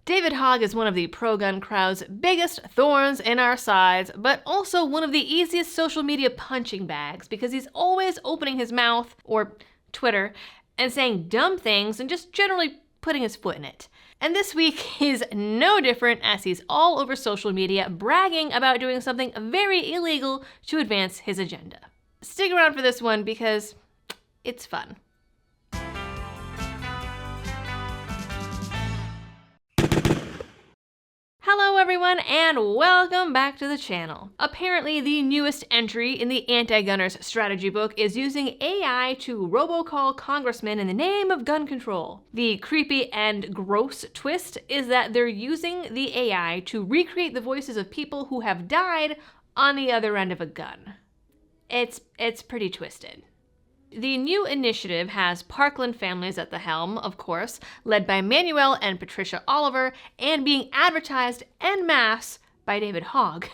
David Hogg is one of the pro-gun crowd's biggest thorns in our sides, but also one of the easiest social media punching bags because he's always opening his mouth, or Twitter, and saying dumb things and just generally putting his foot in it. And this week is no different as he's all over social media bragging about doing something very illegal to advance his agenda. Stick around for this one because it's fun. Hello everyone, and welcome back to the channel. Apparently, the newest entry in the anti-gunners strategy book is using AI to robocall congressmen in the name of gun control. The creepy and gross twist is that they're using the AI to recreate the voices of people who have died on the other end of a gun. It's pretty twisted. The new initiative has Parkland families at the helm, of course, led by Manuel and Patricia Oliver, and being advertised en masse by David Hogg,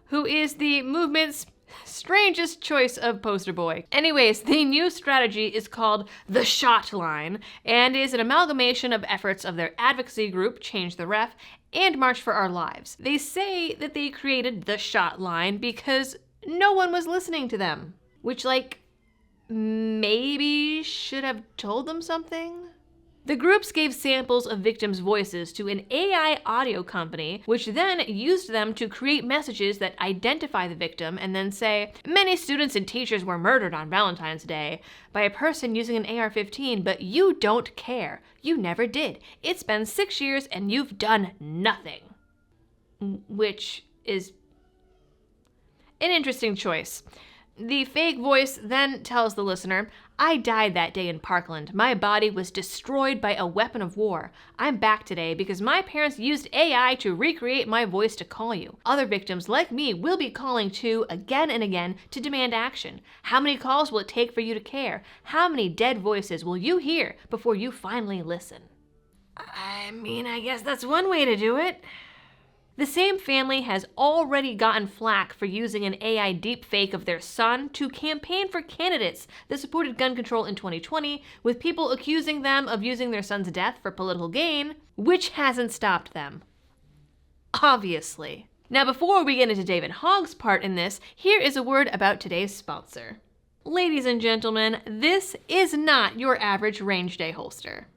who is the movement's strangest choice of poster boy. Anyways, the new strategy is called the Shotline, and is an amalgamation of efforts of their advocacy group, Change the Ref, and March for Our Lives. They say that they created the Shotline because no one was listening to them, which, maybe should have told them something? The groups gave samples of victims' voices to an AI audio company, which then used them to create messages that identify the victim and then say, "Many students and teachers were murdered on Valentine's Day by a person using an AR-15, but you don't care. You never did. It's been 6 years and you've done nothing." Which is an interesting choice. The fake voice then tells the listener, "I died that day in Parkland. My body was destroyed by a weapon of war. I'm back today because my parents used AI to recreate my voice to call you. Other victims like me will be calling too again and again to demand action. How many calls will it take for you to care? How many dead voices will you hear before you finally listen?" I guess that's one way to do it. The same family has already gotten flack for using an AI deepfake of their son to campaign for candidates that supported gun control in 2020, with people accusing them of using their son's death for political gain, which hasn't stopped them. Obviously. Now, before we get into David Hogg's part in this, here is a word about today's sponsor. Ladies and gentlemen, this is not your average range day holster.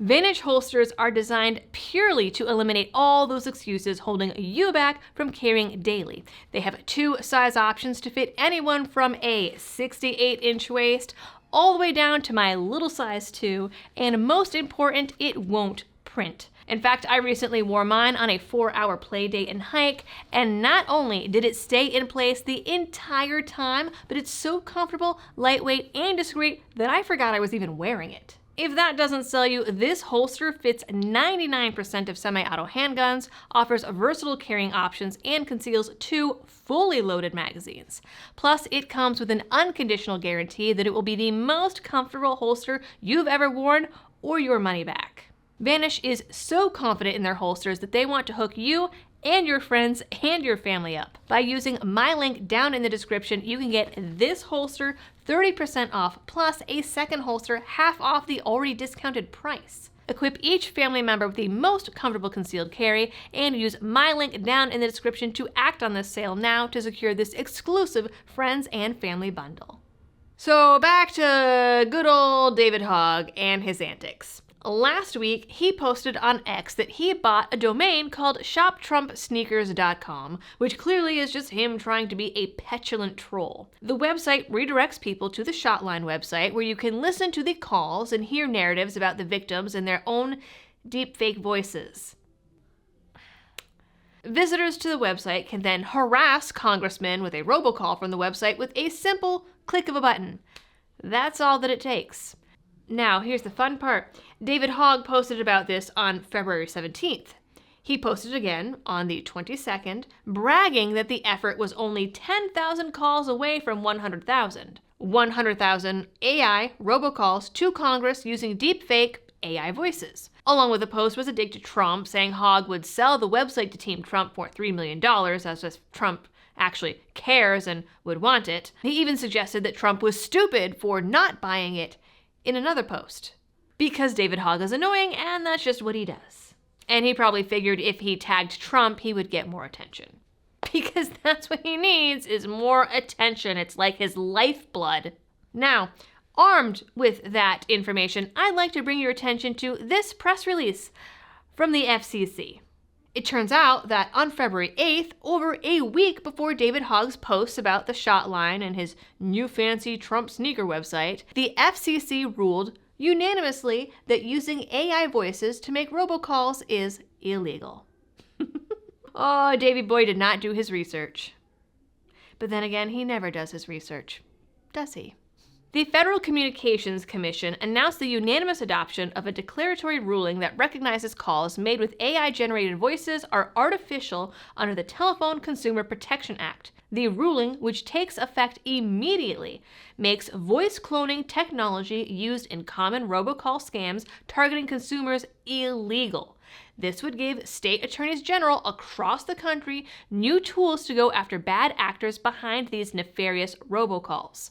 Vantage holsters are designed purely to eliminate all those excuses holding you back from carrying daily. They have 2 size options to fit anyone from a 68-inch waist all the way down to my little size 2, and most important, it won't print. In fact, I recently wore mine on a 4-hour play date and hike, and not only did it stay in place the entire time, but it's so comfortable, lightweight, and discreet that I forgot I was even wearing it. If that doesn't sell you, this holster fits 99% of semi-auto handguns, offers versatile carrying options, and conceals 2 fully loaded magazines. Plus, it comes with an unconditional guarantee that it will be the most comfortable holster you've ever worn, or your money back. Vanish is so confident in their holsters that they want to hook you and your friends and your family up. By using my link down in the description, you can get this holster 30% off, plus a second holster half off the already discounted price. Equip each family member with the most comfortable concealed carry, and use my link down in the description to act on this sale now to secure this exclusive friends and family bundle. So back to good old David Hogg and his antics. Last week, he posted on X that he bought a domain called shoptrumpsneakers.com, which clearly is just him trying to be a petulant troll. The website redirects people to the Shotline website, where you can listen to the calls and hear narratives about the victims in their own deepfake voices. Visitors to the website can then harass congressmen with a robocall from the website with a simple click of a button. That's all that it takes. Now, here's the fun part. David Hogg posted about this on February 17th. He posted again on the 22nd, bragging that the effort was only 10,000 calls away from 100,000. 100,000 AI robocalls to Congress using deepfake AI voices. Along with the post was a dig to Trump, saying Hogg would sell the website to Team Trump for $3 million, as if Trump actually cares and would want it. He even suggested that Trump was stupid for not buying it in another post. Because David Hogg is annoying, and that's just what he does. And he probably figured if he tagged Trump, he would get more attention. Because that's what he needs, is more attention. It's like his lifeblood. Now, armed with that information, I'd like to bring your attention to this press release from the FCC. It turns out that on February 8th, over a week before David Hogg's posts about the Shotline and his new fancy Trump sneaker website, the FCC ruled unanimously that using AI voices to make robocalls is illegal. Oh, Davy Boy did not do his research. But then again, he never does his research, does he? The Federal Communications Commission announced the unanimous adoption of a declaratory ruling that recognizes calls made with AI-generated voices are artificial under the Telephone Consumer Protection Act. The ruling, which takes effect immediately, makes voice cloning technology used in common robocall scams targeting consumers illegal. This would give state attorneys general across the country new tools to go after bad actors behind these nefarious robocalls.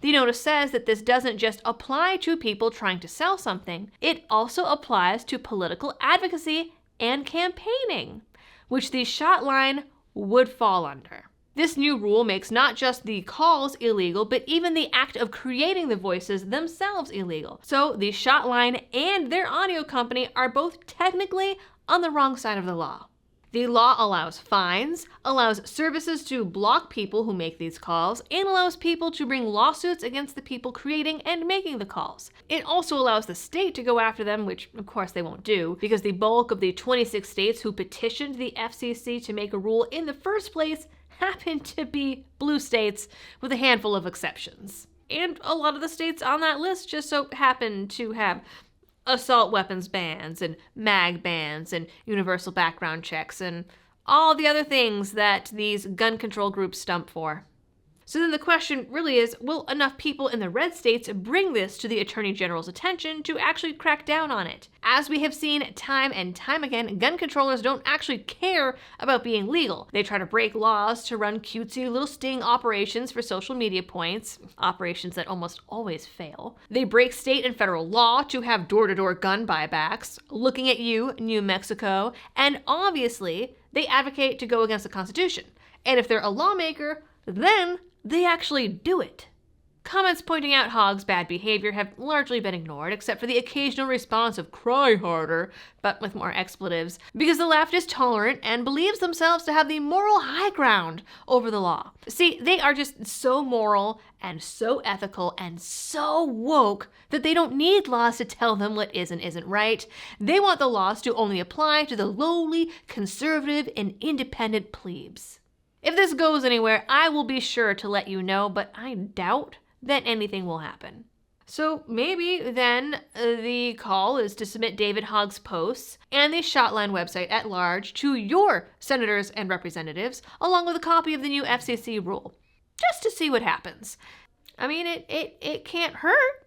The notice says that this doesn't just apply to people trying to sell something, it also applies to political advocacy and campaigning, which the Shotline would fall under. This new rule makes not just the calls illegal, but even the act of creating the voices themselves illegal. So the Shotline and their audio company are both technically on the wrong side of the law. The law allows fines, allows services to block people who make these calls, and allows people to bring lawsuits against the people creating and making the calls. It also allows the state to go after them, which of course they won't do, because the bulk of the 26 states who petitioned the FCC to make a rule in the first place happen to be blue states with a handful of exceptions. And a lot of the states on that list just so happen to have assault weapons bans and mag bans and universal background checks and all the other things that these gun control groups stump for. So then the question really is, will enough people in the red states bring this to the Attorney General's attention to actually crack down on it? As we have seen time and time again, gun controllers don't actually care about being legal. They try to break laws to run cutesy little sting operations for social media points, operations that almost always fail. They break state and federal law to have door-to-door gun buybacks, looking at you, New Mexico, and obviously they advocate to go against the Constitution. And if they're a lawmaker, then they actually do it. Comments pointing out Hogg's bad behavior have largely been ignored, except for the occasional response of "cry harder," but with more expletives, because the left is tolerant and believes themselves to have the moral high ground over the law. See, they are just so moral and so ethical and so woke that they don't need laws to tell them what is and isn't right. They want the laws to only apply to the lowly, conservative, and independent plebes. If this goes anywhere, I will be sure to let you know, but I doubt that anything will happen. So maybe then the call is to submit David Hogg's posts and the Shotline website at large to your senators and representatives, along with a copy of the new FCC rule, just to see what happens. I mean, it can't hurt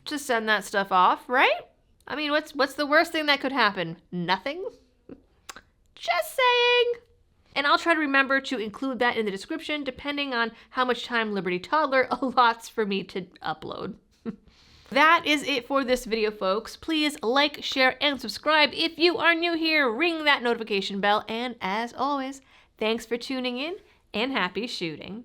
to send that stuff off, right? I mean, what's the worst thing that could happen? Nothing? Just saying. And I'll try to remember to include that in the description, depending on how much time Liberty Toddler allots for me to upload. That is it for this video, folks. Please like, share, and subscribe if you are new here. Ring that notification bell. And as always, thanks for tuning in and happy shooting.